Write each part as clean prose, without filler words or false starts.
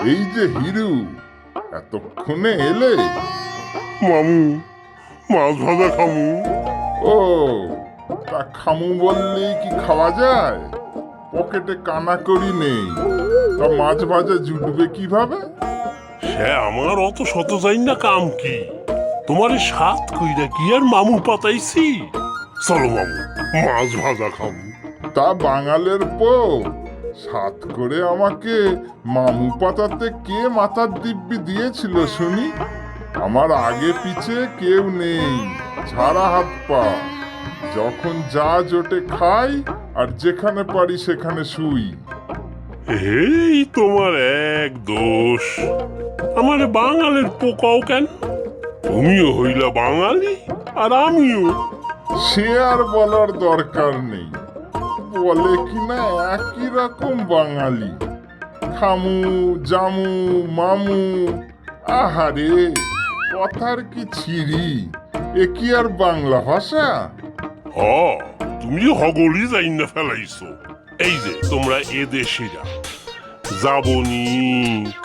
এই যে হিরু, এতক্ষণে এলে? মামু, মাছ ভাজা খামু। ও, তা খামু বললেই কি খাওয়া যায়? পকেটে কানাকড়ি নেই, তা মাছ ভাজা জুটবে কিভাবে? সে আমার অত শত যাই না কাম কি? তোমার সাত কইরা কি আর মামু পাতাইছি? চলো মামু, মাছ ভাজা খামু। তা বাঙালের পো, সাত করে আমাকে মামু পাতাতে কে মাথার দিব্যি দিয়েছিল শুনি? আমার আগে পিছে কেউ নেই, ছাড়া হাত পা। যখন যা জোটে খাই, আর যেখানে পারি সেখানে শুই। এই তোমার এক দোষ। আমার বাঙালের পোকাও কেন? তুমিও হইলা বাঙালি আর আমিও। সে আর বলার দরকার নেই, বলে কিনা একই রকম বাঙালি। খামু, জামু, মামু, আহারে, কথার কি ছিরি! এ কি আর বাংলা ভাষা? হ, তুমি হগলি যাই না ফেলাইছো। এই যে তোমরা এদেশিরা যাবনি,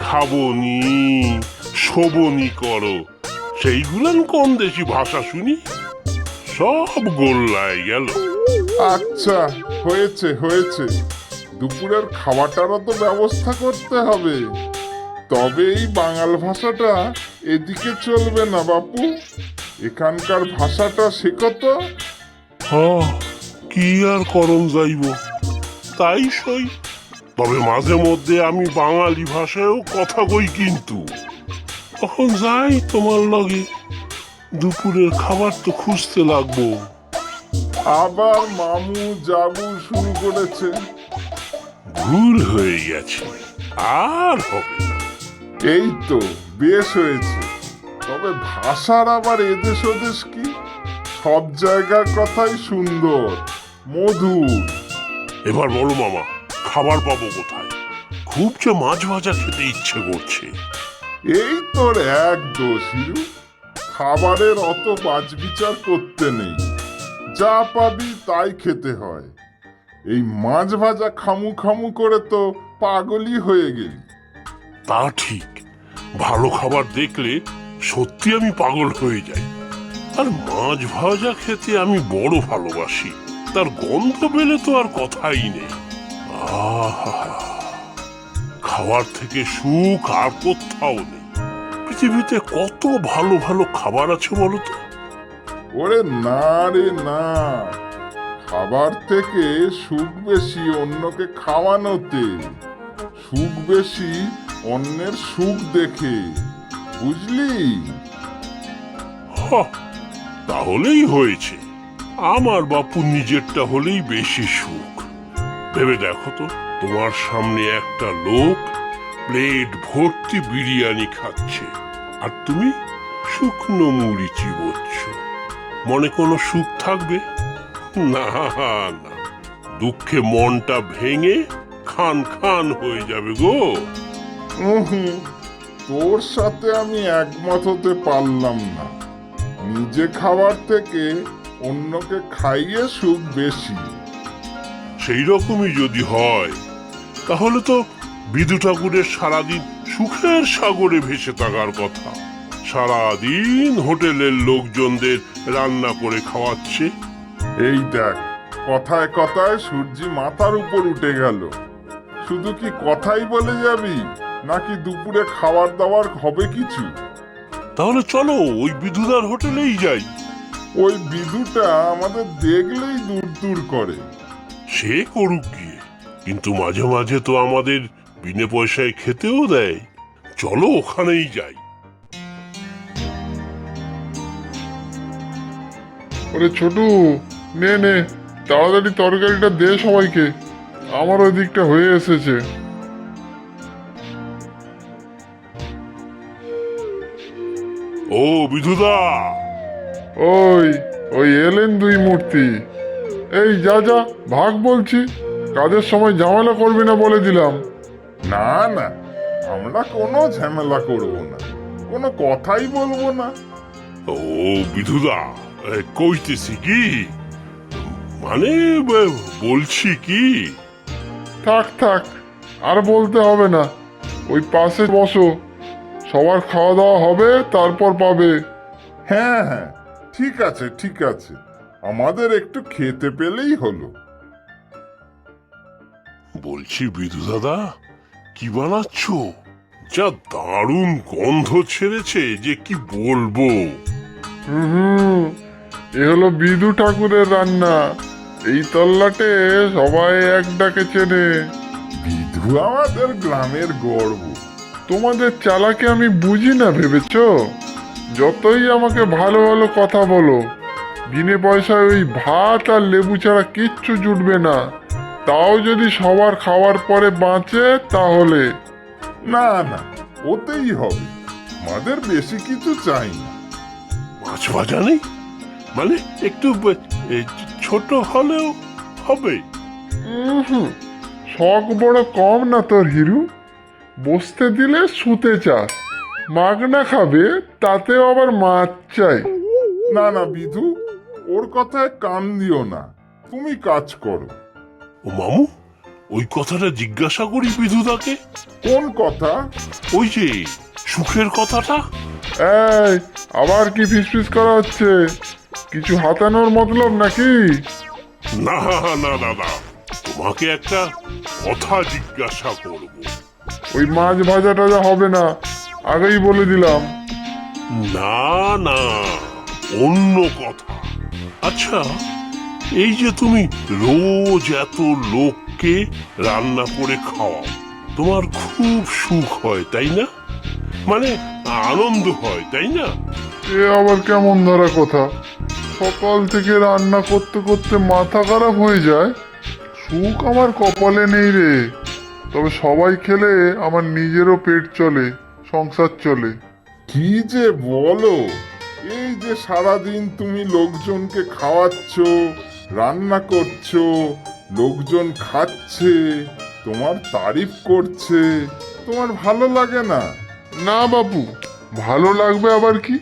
খাবনি, শোবনি করো, সেইগুলান কোন দেশি ভাষা শুনি? সব গোল্লায় গেল। আচ্ছা, হয়েছে হয়েছে, দুপুরের খাওয়াটারও তো ব্যবস্থা করতে হবে। তবে এই বাঙাল ভাষাটা এদিকে চলবে না বাপু, এখানকার ভাষাটা শেখো তো। হ, কি আর করণ যাইব, তাই সই। তবে মাঝে মধ্যে আমি বাঙালি ভাষায়ও কথা কই কিন্তু। তখন যাই তোমার লগে, দুপুরের খাবার তো খুঁজতে লাগবো। আবার মামু জাবু শুরু করেছে। ভুল হয়ে গেছে, আর হবে না। এই তো বেশ হয়েছে। তবে ভাষার আবার এদেশ ওদেশ কি? সব জায়গার কথাই সুন্দর, মধুর। এবার বলো মামা, খাবার পাবো কোথায়? খুব যে মাছ ভাজা খেতে ইচ্ছে করছে। এই তোর এক দোষ হিরু, খাবারের অত বাছবিচার করতে নেই, যা পাবি তাই খেতে হয়। এই মাছ ভাজা খামু খামু করে তো পাগলই হয়ে গেলি। তা ঠিক, ভালো খাবার দেখলে সত্যি আমি পাগল হয়ে যাই। আর মাছ ভাজা খেতে আমি বড় ভালোবাসি, তার গন্ধ পেলে তো আর কথাই নেই। আহা, খাবার থেকে সুখ আর কোথাও নেই। পৃথিবীতে কত ভালো ভালো খাবার আছে বলো তো। ওরে না রে না, খাবার থেকে সুখ বেশি অন্যকে খাওয়ানোতে, সুখ বেশি অন্যের সুখ দেখে, বুঝলি? হ, তাহলেই হয়েছে। আমার বাপু নিজেরটা হলেই বেশি সুখ। ভেবে দেখো তো, তোমার সামনে একটা লোক প্লেট ভর্তি বিরিয়ানি খাচ্ছে, আর তুমি শুকনো মুড়ি চিবোচ্ছ। মনে কোনো সুখ থাকবে? না না, দুঃখে মনটা ভেঙে খান খান হয়ে যাবে গো। হুম, তোর সাথে আমি একমত হতে পারলাম না। নিজে খাবার থেকে অন্যকে খাইয়ে সুখ বেশি। সেই রকমই যদি হয়, তাহলে তো বিদু ঠাকুরের সারাদিন সুখের সাগরে ভেসে থাকার কথা। সারাদিন হোটেলের লোকজনদের রান্না করে খাওয়াচ্ছে। এই দেখ, কথায় কথায় সূর্যি মাথার উপর উঠে গেল। শুধু কি কথাই বলে যাবি, নাকি দুপুরে খাবার দাবার হবে কিছু? তাহলে চলো ওই বিদুদার হোটেলেই যাই। ওই বিধুটা আমাদের দেখলেই দূর দূর করে। সে করুক গিয়ে, কিন্তু মাঝে মাঝে তো আমাদের বিনে পয়সায় খেতেও দেয়। চলো ওখানেই যাই। ওরে ছোটু, নে নে, তাড়াতাড়ি তরকারিটা দে সবাইকে, আমার ওই দিকটা হয়ে এসেছে। ও বিধুদা, ওই ওই এলেন দুই মূর্তি। এই যা যা, ভাগ বলছি, কাজের সময় ঝামেলা করবি না বলে দিলাম। না না, আমরা কোনো ঝামেলা করব না, কোনো কথাই বলবো না। ও বিধুদা, কইতেছি কি, মানে বলছি কি, থাক থাক, আর বলতে হবে না। ওই পাশে বসো, সবার খাওয়া দাওয়া হবে তারপর পাবে। হ্যাঁ হ্যাঁ, ঠিক আছে ঠিক আছে, আমাদের একটু খেতে পেলেই হলো। বলছি বিধু দাদা, কি বানাচ্ছ? যা দারুণ গন্ধ ছেড়েছে যে কি বলবো। হুম, এ হলো বিদু ঠাকুরের রান্না। এই তল্লাটে সবাই এক ডাকে চেনে। বিধু আমাদের গ্রামের গর্ব। তোমাদের চালাকে আমি বুঝি না ভেবেছ? যতই আমাকে ভালো ভালো কথা বলো, বিনে পয়সায় ওই ভাত আর লেবু ছাড়া কিচ্ছু জুটবে না। তাও যদি সবার খাওয়ার পরে বাঁচে তাহলে। না না, ওতেই হবে, আমাদের বেশি কিছু চাই না। মাছ ভাজা নেই? মানে একটু ছোট হলেও হবে। হুম, শখ বড় কম না তোর হিরু। বসতে দিলে শুতে চাস, মাগনা খাবে তাতেও আবার মাছ চাই। না না বিধু, ওর কথায় কান দিও না, তুমি কাজ করো। ও মামু, ওই কথাটা জিজ্ঞাসা করি বিধুদাকে। কোন কথা? ওই যে সুখের কথাটা। এই, আবার কি ফিসফিস করা হচ্ছে? কিছু হাতানোর মতলব নাকি? না না দাদা, তোমাকে একটা কথা জিজ্ঞাসা করব। ওই মাছ ভাজা টাজা হবে না, আগেই বলে দিলাম। না না, অন্য কথা। আচ্ছা, এই যে তুমি রোজ এত লোককে রান্না করে খাওয়াও, তোমার খুব সুখ হয় তাই না? মানে আনন্দ হয় তাই না? এ আবার কেমন ধরা কথা? সকাল থেকে রান্না করতে করতে মাথা খারাপ হয়ে যায়। সুখ আমার কপালে নেই রে। তবে সবাই খেলে আমার নিজেরও পেট চলে, সংসার চলে। কি যে বলো! এই যে সারাদিন তুমি লোকজনকে খাওয়াচ্ছ, রান্না করছো, লোকজন খাচ্ছে, তোমার তারিফ করছে, তোমার ভালো লাগে না? না বাপু, ভালো লাগবে আবার কি?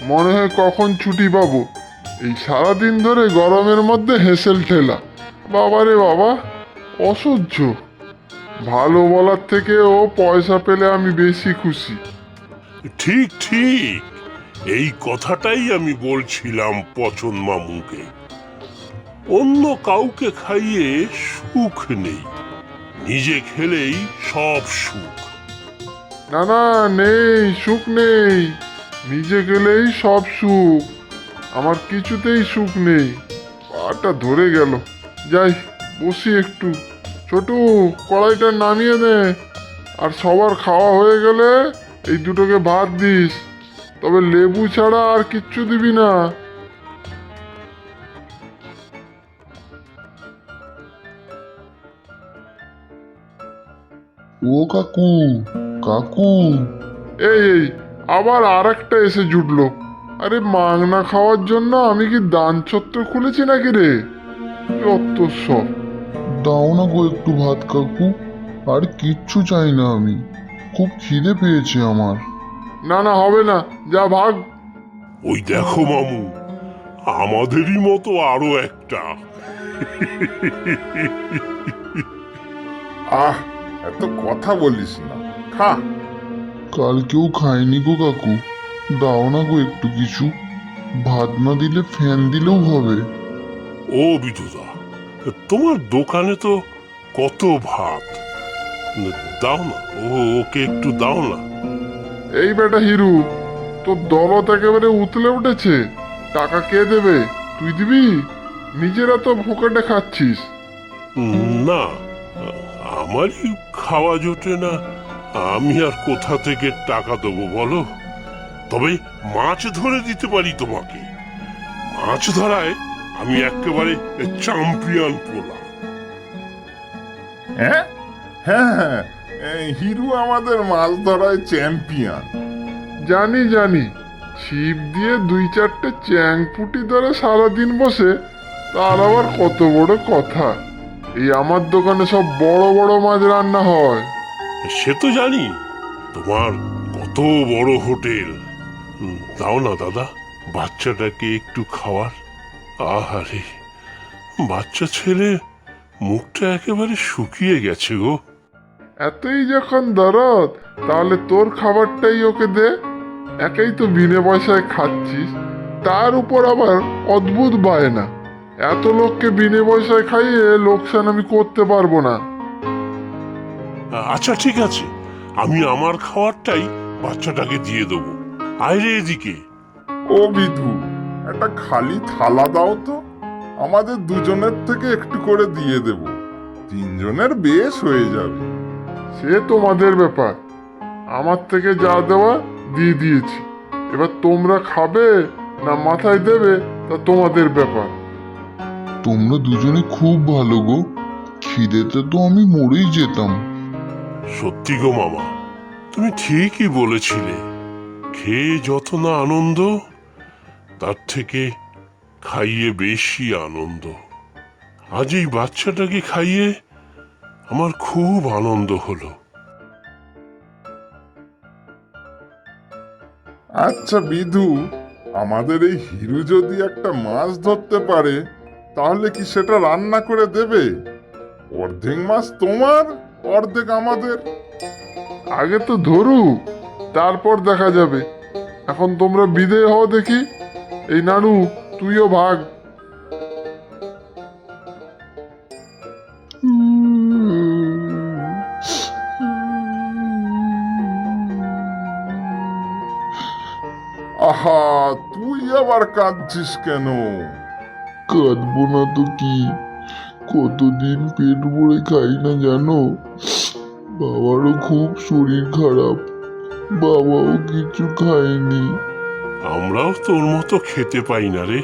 মনে হয় কখন ছুটি পাবো। এই সারাদিন ধরে গরমের মধ্যে হেসেল ঠেলা, বাবারে বাবা, অসহ্য। ভালো বলার থেকে ও পয়সা পেলে আমি বেশি খুশি। ঠিক ঠিক, এই কথাটাই আমি বলছিলাম পচন মামুকে। অন্য কাউকে খাইয়ে সুখ নেই, নিজে খেলেই সব সুখ। না না, নেই, সুখ নেই। নিজে গেলেই সব সুখ, আমার কিছুতেই সুখ নেই। পাটা ধরে গেল। যাই, বসি একটু। ছোটু, কড়াইটা নামিয়ে দে। আর সবার খাওয়া হয়ে গেলে এই দুটোকে ভাত দিস, তবে লেবু ছাড়া আর কিচ্ছু দিবি না। ও কাকু, কাকু, এই এই, আবার আর একটা এসে জুটলো। আরে মাংনা খাওয়ার জন্য আমি কি দান ছত্র খুলেছি নাকি রে? যত সব। দাও না গো একটু ভাত কাকু, আর কিচ্ছু চাই না আমি, খুব খিদে পেয়েছে আমার। না না, হবে না, যা ভাগ। ওই দেখো মামু, আমাদেরই মতো আরো একটা। আহ, এত কথা বলিস না, খা। কাল কেউ খায়নি গো কাকু, দাও না গো একটু কিছু। ভাত না দিলে ফ্যান দিলেও হবে। ও বিধুদা, তোমার দোকানে তো কত ভাত, দাও না, ওকে একটু দাও না। এই বেটা হিরু, তোর দলত একেবারে উতলে উঠেছে। টাকা কে দেবে? তুই দিবি? নিজেরা তো ভোকাটে খাচ্ছিস। না, আমারই খাওয়া জোটে না, আমি আর কোথা থেকে টাকা দেবো বলো? তবে মাছ ধরে দিতে পারি তোমাকে। মাছ ধরায় আমি একেবারে চ্যাম্পিয়ন পোলা। হ্যাঁ হ্যাঁ হ্যাঁ, হিরু আমাদের মাছ ধরায় চ্যাম্পিয়ন। জানি জানি, ছিপ দিয়ে 2-4টে চ্যাংপুটি ধরে সারাদিন বসে, তার আবার কত বড় কথা। এই আমার দোকানে সব বড় বড় মাছ রান্না হয়। সে তো জানি, তোমার কত বড় হোটেল। দাও না দাদা, বাচ্চাটাকে একটু খাওয়ার। আহারে, বাচ্চা ছেলে মুখটা একেবারে শুকিয়ে গেছে গো। এতই যখন দরদ, তাহলে তোর খাবারটাই ওকে দে। একেই তো বিনে পয়সায় খাচ্ছিস, তার উপর আবার অদ্ভুত বায়না। এত লোককে বিনে পয়সায় খাইয়ে লোকসান আমি করতে পারবো না। আচ্ছা ঠিক আছে, আমি আমার খাবারটাই বাচ্চাটাকে দিয়ে দেবো। আয় রে এদিকে। ও বিধু, একটা খালি থালা দাও তো, আমাদের দুজনের থেকে একটু করে দিয়ে দেব, তিনজনের বেশ হয়ে যাবে। সে তোমাদের ব্যাপার, আমার থেকে যা দেওয়া দিয়ে দিয়েছি। এবার তোমরা খাবে না মাথায় দেবে তা তোমাদের ব্যাপার। তোমরা দুজনে খুব ভালো গো, খিদেতে তো আমি মরেই যেতাম। সত্যি গো মামা, তুমি ঠিকই বলেছিলে। খেয়ে যত না আনন্দ, তার থেকে খাইয়ে বেশি আনন্দ। আজ এই বাচ্চাটাকে খাইয়ে আমার খুব আনন্দ হলো। আচ্ছা বিধু, আমাদের এই হিরু যদি একটা মাছ ধরতে পারে, তাহলে কি সেটা রান্না করে দেবে? অর্ধেক মাছ তোমার, অর্ধেক আমাদের। আগে তো ধরুক, তারপর দেখা যাবে। এখন তোমরা বিদেয় হও দেখি। এই নানু, তুইও ভাগ। আহা, তুই আবার কাঁদছিস কেন? কাঁদবো না তো কি, কতদিন পেট ভরে খাই না জানো। বাবারও খুব শরীর খারাপ, বাবাও কিছু খায়নি। আমরাও তোর মতো খেতে পাই না রে,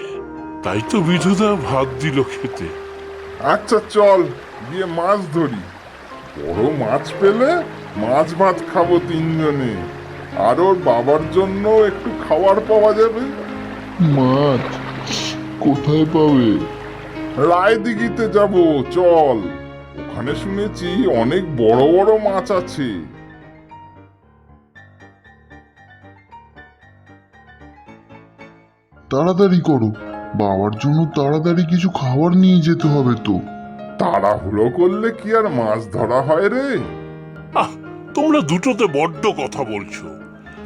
তাই তো বিধুদা ভাত দিল খেতে। আচ্ছা চল গিয়ে মাছ ধরি, বড় মাছ পেলে মাছ ভাত খাবো তিনজনে, আর ওর বাবার জন্য একটু খাবার পাওয়া যাবে। মাছ কোথায় পাবে? রায়দিঘিতে যাব, চল, ওখানে শুনেছি অনেক বড় বড় মাছ আছে। তাড়াতাড়ি করো, বাবার জন্য তাড়াতাড়ি কিছু খাবার নিয়ে যেতে হবে তো। তাড়াহুড়ো করলে কি আর মাছ ধরা হয় রে? আহ, তোমরা দুটোতে বড্ড কথা বলছো,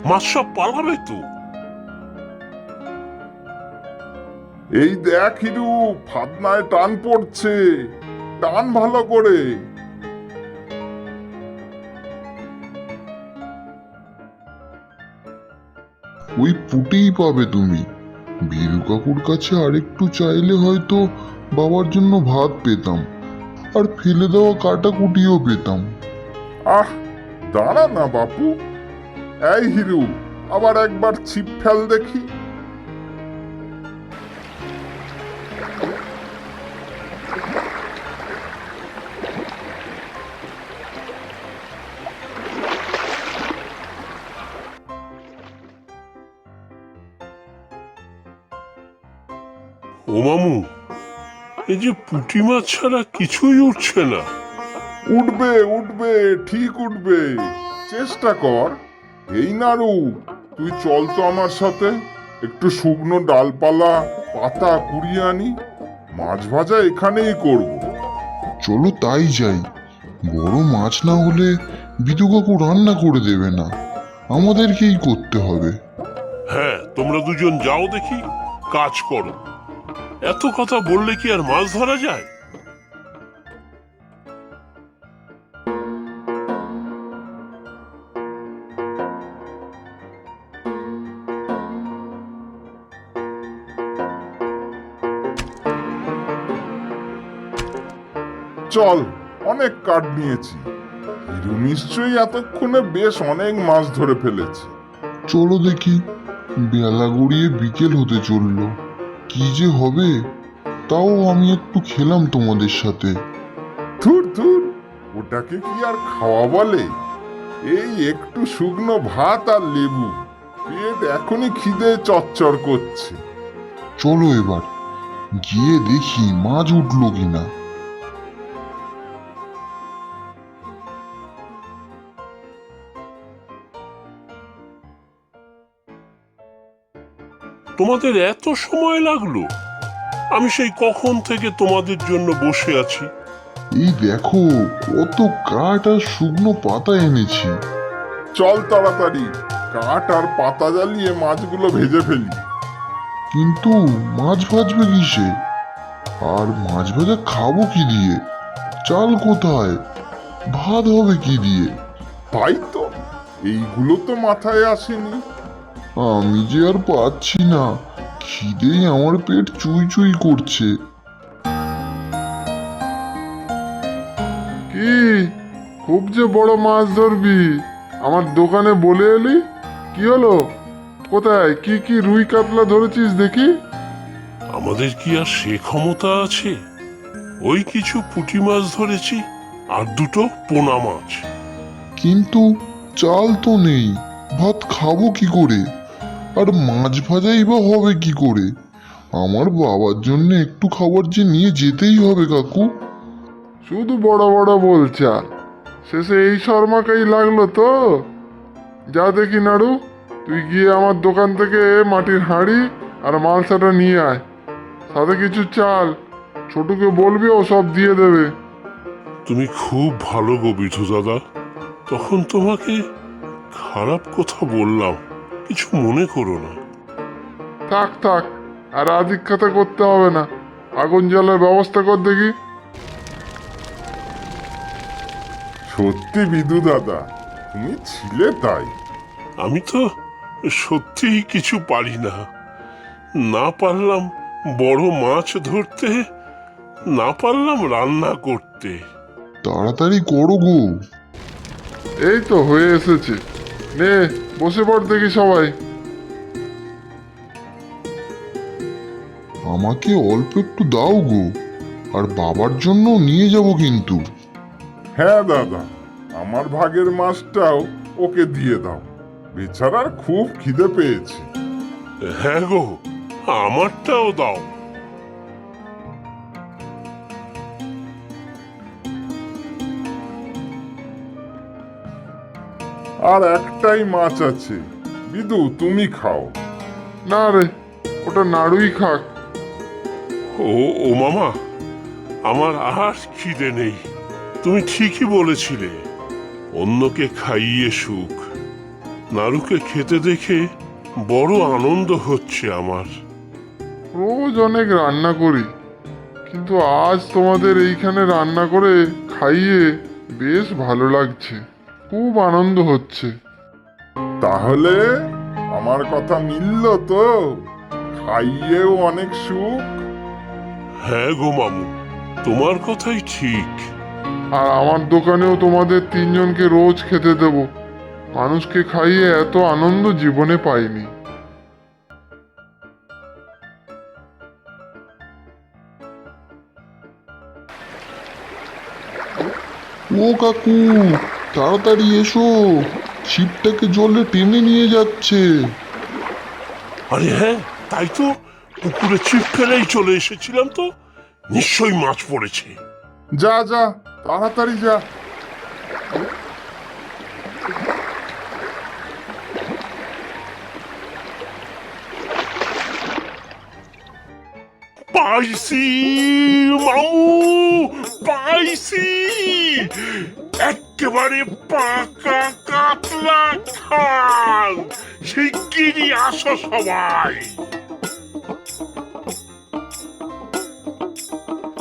মাছ সব পালাবে তো। এই দেখ হিরু, ফাতনায় টান পড়ছে, টান ভালো করে। ওই পুটেই পাবে তুমি। বীরু কাকুর কাছে আরেকটু চাইলে হয়তো বাবার জন্য ভাত পেতাম, আর ফেলে দেওয়া কাটা কুটিও পেতাম। আহ, দাঁড়া না বাপু। এই হিরু, আবার একবার ছিপ ফেল দেখি। ও মামু, এই যে পুঁটি মাছ ছাড়া কিছুই উঠছে না। উঠবে উঠবে, ঠিক উঠবে, চেষ্টা কর। এই নাড়ু, তুই চল তো আমার সাথে, একটু শুকনো ডালপালা পাতা কুড়িয়ে আনি, মাছ ভাজা এখানেই করব। চলো তাই যাই। বড় মাছ না হলে বিদু কাকু রান্না করে দেবে না, আমাদেরকেই করতে হবে। হ্যাঁ, তোমরা দুজন যাও দেখি, কাজ করো। এত কথা বললে কি আর মাছ ধরা যায়? চল, অনেক কাঠ নিয়েছি, হিরু নিশ্চয়ই এতক্ষণে বেশ অনেক মাছ ধরে ফেলেছে। চলো দেখি, বেলা গড়িয়ে বিকেল হতে চললো, কি যে হবে। তাও আমি একটু খেলাম তোমাদের সাথে। ধুর ধুর, ওটাকে কি আর খাওয়া বলে? এই একটু শুকনো ভাত আর লেবু, পেট এখনই খিদে চচ্চর করছে। চলো এবার গিয়ে দেখি মাছ উঠলো কিনা। তোমাদের এত সময় লাগলো? আমি সেই কখন থেকে তোমাদের জন্য বসে আছি। এই দেখো কত কাঠ আর শুকনো পাতা এনেছি। চল তাড়াতাড়ি কাঠ আর পাতা জ্বালিয়ে মাছগুলো ভেজে ফেলি। কিন্তু মাছ ভাজবে কিসে? আর মাছ ভাজা খাবো কি দিয়ে? চাল কোথায়? ভাত হবে কি দিয়ে? তাই তো, এইগুলো তো মাথায় আসেনি। আমি যে আর পাচ্ছি না, খিদেই আমার পেট চুই চুই করছে। কি খুব যে বড় মাছ ধরবি, আমার দোকানে বলে এলি? কি হলো? কোথায় কি কি রুই কাতলা ধরেছিস দেখি? আমাদের কি আর সে ক্ষমতা আছে? ওই কিছু পুঁটি মাছ ধরেছি আর দুটো পোনা মাছ। কিন্তু চাল তো নেই, ভাত খাবো কি করে? আর মাছ ভাজাই বা হবে কি করে? আমার বাবার জন্য একটু খাবার যে নিয়ে যেতেই হবে কাকু। শুধু বড় বড় বলছা, শেষে এই শর্মাকেই লাগলো তো। যা দেখি নাড়ু, তুই গিয়ে আমার দোকান থেকে মাটির হাঁড়ি আর মালসাটা নিয়ে আয়, সাথে কিছু চাল। ছোটুকে বলবি ও সব দিয়ে দেবে। তুমি খুব ভালো গো বিধু দাদা, তখন তোমাকে খারাপ কথা বললাম, কিছু মনে করো না। থাক থাক, আর আদিক্ষাতা করতে হবে না। আগুন জ্বালার ব্যবস্থা কর দেখি। সত্যি বিদু দাদা, তুমি ছিলে তাই। আমি তো সত্যিই কিছু পারি না। না পারলাম বড় মাছ ধরতে, না পারলাম রান্না করতে। তাড়াতাড়ি করো গো। এই তো হয়ে এসেছে, নে বসে পড় দেখি সবাই। আমাকে অল্প একটু দাও গো, আর বাবার জন্য নিয়ে যাব কিন্তু। হ্যাঁ দাদা, আমার ভাগের মাছটাও ওকে দিয়ে দাও, বেচারার খুব খিদে পেয়েছে। হ্যাঁ গো, আমারটাও দাও। আর একটাই মাছ আছে, বিদু তুমি খাও। না রে, ওটা নাড়ুই খাক। ও মামা, আমার আর খিদে নেই। তুমি ঠিকই বলেছিলে, অন্যকে খাইয়ে সুখ। নারুকে খেতে দেখে বড় আনন্দ হচ্ছে আমার। রোজ অনেক রান্না করি, কিন্তু আজ তোমাদের এইখানে রান্না করে খাইয়ে বেশ ভালো লাগছে, খুব আনন্দ হচ্ছে। তাহলে আমার কথা মিলল তো? খাইয়েও অনেক সুখ। হ্যাঁ গো মামু, তোমার কথাই ঠিক। আর আমার দোকানেও তোমাদের তিনজনকে রোজ খেতে দেব। মানুষকে খাইয়ে এত আনন্দ জীবনে পাইনি। ও কাকু, তাড়াতাড়ি এসো, ছিপটাকে জলে টেনে নিয়ে যাচ্ছে। আরে হ্যাঁ, তাই তো, পুকুরে ছিপ ফেলেই চলে এসেছিলাম তো, নিশ্চয়ই মাছ পড়েছে। যা যা, তাড়াতাড়ি যা। পাইছি মামু, পাইছি একেবারে পাকা কাতলা খান। শিগগিরই আসো সবাই।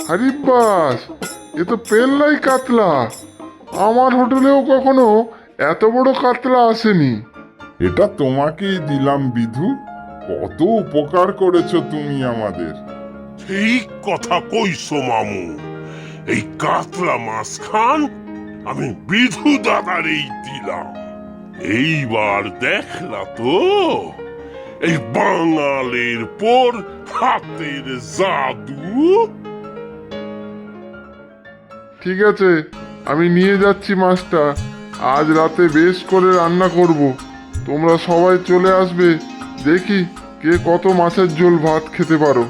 হারিব্বাস, এ তো পেল্লাই কাতলা। আমার হোটেলেও কখনো এত বড় কাতলা আসেনি। এটা তোমাকেই দিলাম বিধু, কত উপকার করেছো তুমি আমাদের। ঠিক কথা কইছো মামু, এই কাতলা মাছ খান আমি বিধু দাদারেই দিলাম। এইবার দেখলা তো এই বাঙালের পর হাতের জাদু। ঠিক আছে, আমি নিয়ে যাচ্ছি মাছটা। আজ রাতে বেশ করে রান্না করব। তোমরা সবাই চলে আসবে, দেখি কে কত মাছের ঝোল ভাত খেতে পারো।